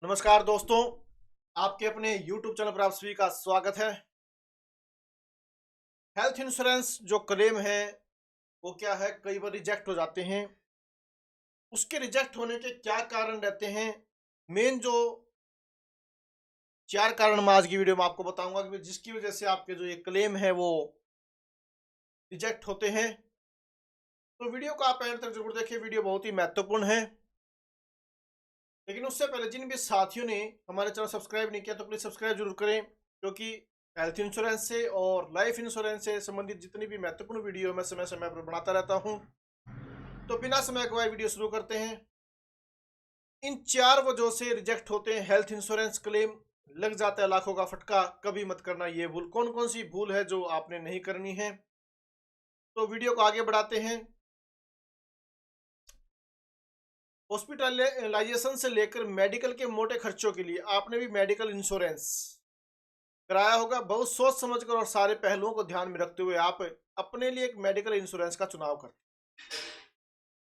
नमस्कार दोस्तों, आपके अपने YouTube चैनल पर आप सभी का स्वागत है। हेल्थ इंश्योरेंस जो क्लेम है वो क्या है, कई बार रिजेक्ट हो जाते हैं। उसके रिजेक्ट होने के क्या कारण रहते हैं, मेन जो 4 कारण मैं आज की वीडियो में आपको बताऊंगा कि जिसकी वजह से आपके जो ये क्लेम है वो रिजेक्ट होते हैं। तो वीडियो को आप एंड तक जरूर देखें, वीडियो बहुत ही महत्वपूर्ण है। लेकिन उससे पहले जिन भी साथियों ने हमारे चैनल सब्सक्राइब नहीं किया तो प्लीज़ सब्सक्राइब जरूर करें, क्योंकि हेल्थ इंश्योरेंस से और लाइफ इंश्योरेंस से संबंधित जितनी भी महत्वपूर्ण वीडियो मैं समय समय पर बनाता रहता हूं। तो बिना समय गवाए वीडियो शुरू करते हैं। इन 4 वजहों से रिजेक्ट होते हैं हेल्थ इंश्योरेंस क्लेम। लग जाता है लाखों का फटका, कभी मत करना ये भूल। कौन कौन सी भूल है जो आपने नहीं करनी है, तो वीडियो को आगे बढ़ाते हैं। हॉस्पिटलाइजेशन से लेकर मेडिकल के मोटे खर्चों के लिए आपने भी मेडिकल इंश्योरेंस कराया होगा। बहुत सोच समझकर और सारे पहलुओं को ध्यान में रखते हुए आप अपने लिए एक मेडिकल इंश्योरेंस का चुनाव करते हैं।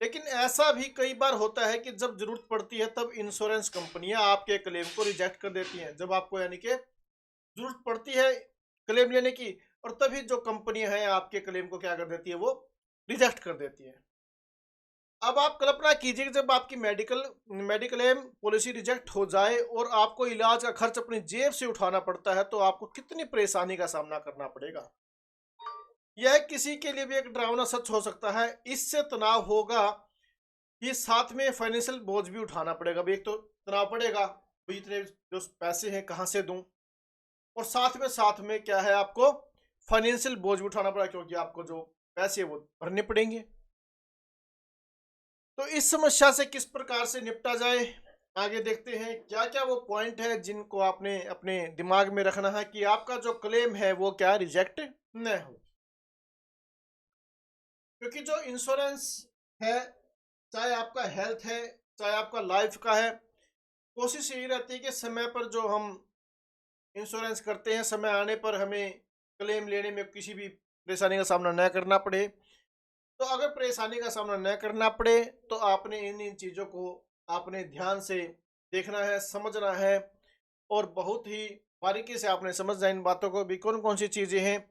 लेकिन ऐसा भी कई बार होता है कि जब जरूरत पड़ती है तब इंश्योरेंस कंपनियां आपके क्लेम को रिजेक्ट कर देती हैं। जब आपको यानी कि जरूरत पड़ती है क्लेम लेने की, और तभी जो कंपनियां हैं आपके क्लेम को क्या कर देती है, वो रिजेक्ट कर देती है। अब आप कल्पना कीजिए कि जब आपकी मेडिकल एम पॉलिसी रिजेक्ट हो जाए और आपको इलाज का खर्च अपनी जेब से उठाना पड़ता है, तो आपको कितनी परेशानी का सामना करना पड़ेगा। यह किसी के लिए भी एक डरावना सच हो सकता है। इससे तनाव होगा, ये साथ में फाइनेंशियल बोझ भी उठाना पड़ेगा। भाई एक तो तनाव पड़ेगा, भाई इतने जो पैसे हैं कहाँ से दूं, और साथ में क्या है, आपको फाइनेंशियल बोझ भी उठाना पड़ेगा, क्योंकि आपको जो पैसे वो भरने पड़ेंगे। तो इस समस्या से किस प्रकार से निपटा जाए, आगे देखते हैं। क्या क्या वो पॉइंट है जिनको आपने अपने दिमाग में रखना है कि आपका जो क्लेम है वो क्या रिजेक्ट न हो। क्योंकि जो इंश्योरेंस है, चाहे आपका हेल्थ है चाहे आपका लाइफ का है, कोशिश यही रहती है कि समय पर जो हम इंश्योरेंस करते हैं, समय आने पर हमें क्लेम लेने में किसी भी परेशानी का सामना न करना पड़े। तो अगर परेशानी का सामना न करना पड़े तो आपने इन इन चीज़ों को आपने ध्यान से देखना है, समझना है, और बहुत ही बारीकी से आपने समझना है इन बातों को भी, कौन कौन सी चीज़ें हैं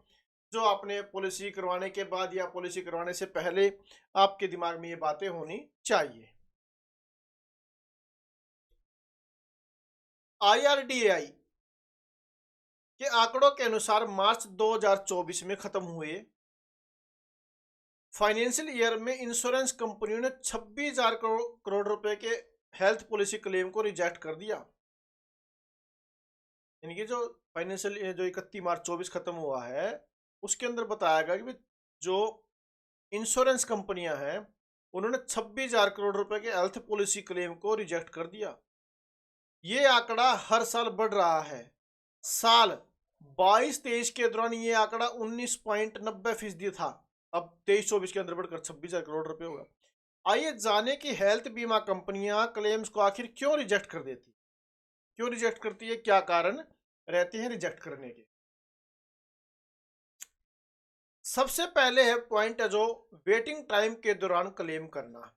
जो आपने पॉलिसी करवाने के बाद या पॉलिसी करवाने से पहले आपके दिमाग में ये बातें होनी चाहिए। IRDAI के आंकड़ों के अनुसार मार्च 2024 में खत्म हुए फाइनेंशियल ईयर में इंश्योरेंस कंपनियों ने 26,000 करोड़ रुपए के हेल्थ पॉलिसी क्लेम को रिजेक्ट कर दिया। यानी कि जो फाइनेंशियल जो 31 मार्च 24 खत्म हुआ है, उसके अंदर बताया गया कि जो इंश्योरेंस कंपनियां हैं उन्होंने 26,000 करोड़ रुपए के हेल्थ पॉलिसी क्लेम को रिजेक्ट कर दिया। ये आंकड़ा हर साल बढ़ रहा है। साल 22-23 के दौरान ये आंकड़ा 19.90% था। अब 23-24 के अंदर बढ़कर 26,000 करोड़ रुपए हुआ। आइए जाने कि हेल्थ बीमा कंपनियां क्लेम्स को आखिर क्यों रिजेक्ट कर देती, क्यों रिजेक्ट करती है, क्या कारण रहते हैं रिजेक्ट करने के। सबसे पहले है पॉइंट है जो वेटिंग टाइम के दौरान क्लेम करना।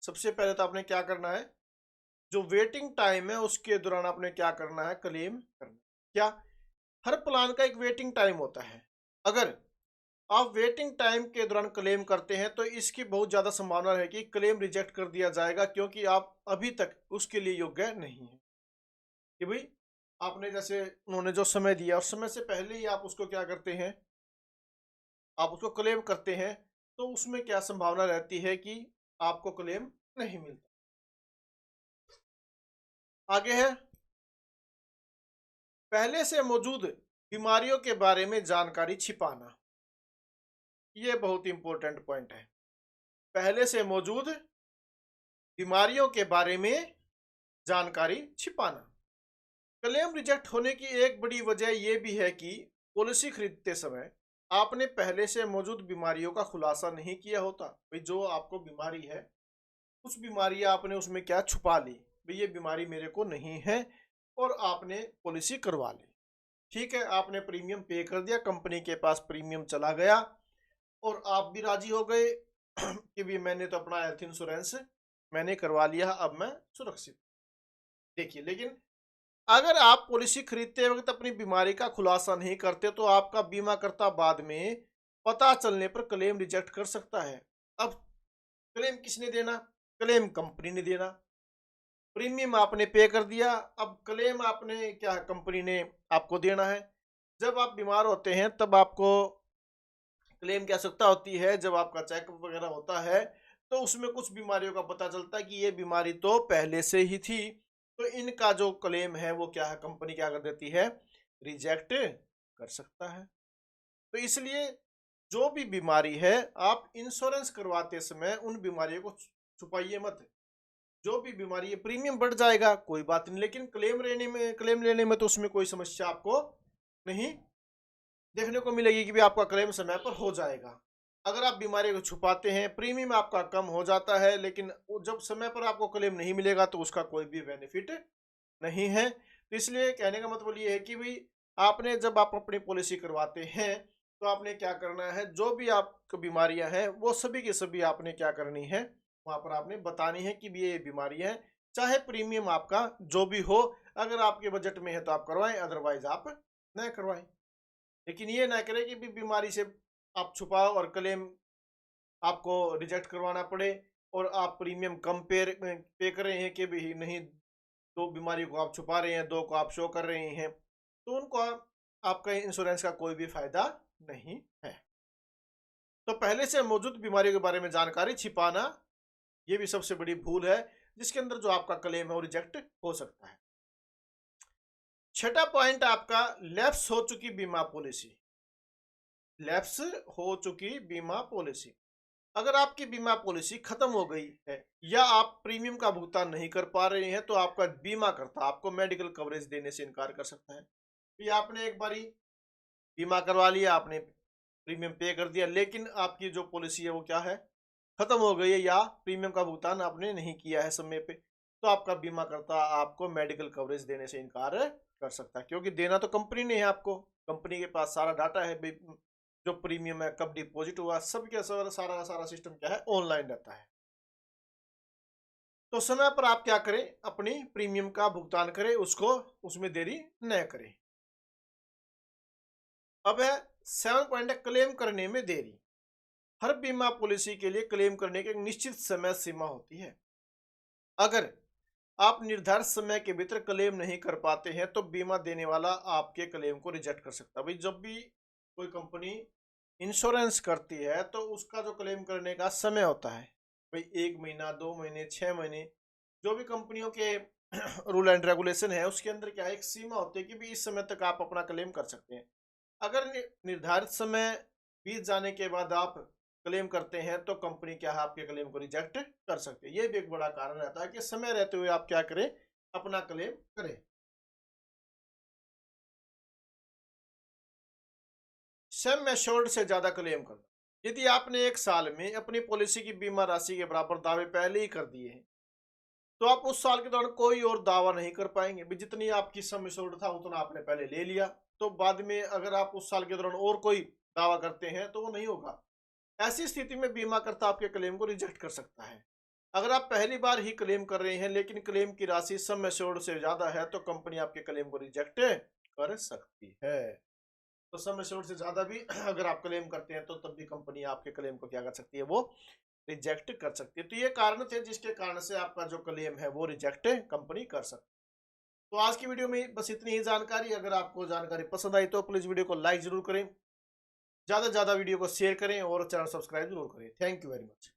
सबसे पहले तो आपने क्या करना है, जो वेटिंग टाइम है उसके दौरान आपने क्या करना है, क्लेम करना। क्या, हर प्लान का एक वेटिंग टाइम होता है। अगर आप वेटिंग टाइम के दौरान क्लेम करते हैं तो इसकी बहुत ज़्यादा संभावना है कि क्लेम रिजेक्ट कर दिया जाएगा, क्योंकि आप अभी तक उसके लिए योग्य नहीं है। कि भाई आपने जैसे उन्होंने जो समय दिया उस समय से पहले ही आप उसको क्या करते हैं, आप उसको क्लेम करते हैं, तो उसमें क्या संभावना रहती है कि आपको क्लेम नहीं मिलता। आगे है, पहले से मौजूद बीमारियों के बारे में जानकारी छिपाना। ये बहुत इंपॉर्टेंट पॉइंट है। पहले से मौजूद बीमारियों के बारे में जानकारी छिपाना। क्लेम रिजेक्ट होने की एक बड़ी वजह यह भी है कि पॉलिसी खरीदते समय आपने पहले से मौजूद बीमारियों का खुलासा नहीं किया होता। भाई जो आपको बीमारी है, कुछ बीमारी आपने उसमें क्या छुपा ली, भाई ये बीमारी मेरे को नहीं है, और आपने पॉलिसी करवा ली। ठीक है, आपने प्रीमियम पे कर दिया, कंपनी के पास प्रीमियम चला गया, और आप भी राजी हो गए कि भी मैंने तो अपना हेल्थ इंश्योरेंस मैंने करवा लिया, अब मैं सुरक्षित। देखिए, लेकिन अगर आप पॉलिसी खरीदते वक्त अपनी बीमारी का खुलासा नहीं करते तो आपका बीमाकर्ता बाद में पता चलने पर क्लेम रिजेक्ट कर सकता है। अब क्लेम किसने देना? क्लेम कंपनी ने देना। प्रीमियम आपने पे कर दिया, अब क्लेम आपने क्या कंपनी ने आपको देना है। जब आप बीमार होते हैं तब आपको क्लेम की आवश्यकता होती है। जब आपका चेकअप वगैरह होता है तो उसमें कुछ बीमारियों का पता चलता है कि ये बीमारी तो पहले से ही थी, तो इनका जो क्लेम है वो क्या है, कंपनी क्या कर देती है, रिजेक्ट कर सकता है। तो इसलिए जो भी बीमारी है, आप इंश्योरेंस करवाते समय उन बीमारियों को छुपाइए मत। जो भी बीमारी है, प्रीमियम बढ़ जाएगा कोई बात नहीं, लेकिन क्लेम लेने में तो उसमें कोई समस्या आपको नहीं देखने को मिलेगी कि भी आपका क्लेम समय पर हो जाएगा। अगर आप बीमारी को छुपाते हैं, प्रीमियम आपका कम हो जाता है, लेकिन जब समय पर आपको क्लेम नहीं मिलेगा तो उसका कोई भी बेनिफिट नहीं है। तो इसलिए कहने का मतलब ये है कि भाई आपने जब आप अपनी पॉलिसी करवाते हैं तो आपने क्या करना है, जो भी आपको बीमारियां हैं वो सभी की सभी आपने क्या करनी है, वहां पर आपने बतानी है कि भी ये बीमारियां हैं। चाहे प्रीमियम आपका जो भी हो, अगर आपके बजट में है तो आप करवाएं, अदरवाइज आप न करवाएं। लेकिन ये ना करें कि भी बीमारी से आप छुपाओ और क्लेम आपको रिजेक्ट करवाना पड़े और आप प्रीमियम कम पे कर रहे हैं कि भी नहीं, दो बीमारी को आप छुपा रहे हैं, दो को आप शो कर रहे हैं, तो उनको आपका इंश्योरेंस का कोई भी फायदा नहीं है। तो पहले से मौजूद बीमारियों के बारे में जानकारी छिपाना, ये भी सबसे बड़ी भूल है, जिसके अंदर जो आपका क्लेम है वो रिजेक्ट हो सकता है। छठा पॉइंट आपका, लैप्स हो चुकी बीमा पॉलिसी। लैप्स हो चुकी बीमा पॉलिसी, अगर आपकी बीमा पॉलिसी खत्म हो गई है या आप प्रीमियम का भुगतान नहीं कर पा रहे हैं तो आपका बीमा करता आपको मेडिकल कवरेज देने से इनकार कर सकता है। कि आपने एक बारी बीमा करवा लिया, आपने प्रीमियम पे कर दिया, लेकिन आपकी जो पॉलिसी है वो क्या है, खत्म हो गई है, या प्रीमियम का भुगतान आपने नहीं किया है समय पे, तो आपका बीमा करता आपको मेडिकल कवरेज देने से इनकार कर सकता है, क्योंकि देना तो कंपनी ने है आपको। कंपनी के पास सारा डाटा है, जो प्रीमियम है कब डिपॉजिट हुआ, सब के सारा का सारा सिस्टम क्या है, ऑनलाइन रहता है। तो समय पर आप क्या करें, अपनी प्रीमियम का भुगतान करें, उसको उसमें देरी न करें। अब है 7 पॉइंट है, क्लेम करने में देरी। हर बीमा पॉलिसी के लिए क्लेम करने की एक निश्चित समय सीमा होती है। अगर आप निर्धारित समय के भीतर क्लेम नहीं कर पाते हैं तो बीमा देने वाला आपके क्लेम को रिजेक्ट कर सकता है। भाई जब भी कोई कंपनी इंश्योरेंस करती है तो उसका जो क्लेम करने का समय होता है, भाई 1 महीना, 2 महीने, 6 महीने, जो भी कंपनियों के रूल एंड रेगुलेशन है उसके अंदर क्या है, एक सीमा होती है कि भी इस समय तक आप अपना क्लेम कर सकते हैं। अगर निर्धारित समय बीत जाने के बाद आप क्लेम करते हैं तो कंपनी क्या है, आपके क्लेम को रिजेक्ट कर सकती है। ये भी एक बड़ा कारण रहता है कि समय रहते हुए आप क्या करें, अपना क्लेम करें। सम एश्योर्ड से ज्यादा क्लेम करना, यदि आपने एक साल में अपनी पॉलिसी की बीमा राशि के बराबर दावे पहले ही कर दिए हैं तो आप उस साल के दौरान कोई और दावा नहीं कर पाएंगे। भी जितनी आपकी सम एश्योर्ड था उतना आपने पहले ले लिया, तो बाद में अगर आप उस साल के दौरान और कोई दावा करते हैं तो वो नहीं होगा। ऐसी स्थिति में बीमाकर्ता आपके क्लेम को रिजेक्ट कर सकता है। अगर आप पहली बार ही क्लेम कर रहे हैं लेकिन क्लेम की राशि सम एश्योर्ड से ज्यादा है तो कंपनी आपके क्लेम को रिजेक्ट कर सकती है। तो सम एश्योर्ड से ज्यादा भी अगर आप क्लेम करते हैं तो तब भी कंपनी आपके क्लेम को क्या कर सकती है, वो रिजेक्ट कर सकती है। तो ये कारण थे जिसके कारण से आपका जो क्लेम है वो रिजेक्ट कंपनी कर सकती है। तो आज की वीडियो में बस इतनी ही जानकारी। अगर आपको जानकारी पसंद आई तो प्लीज वीडियो को लाइक जरूर करें, ज़्यादा से ज़्यादा वीडियो को शेयर करें और चैनल सब्सक्राइब जरूर करें। Thank you very much.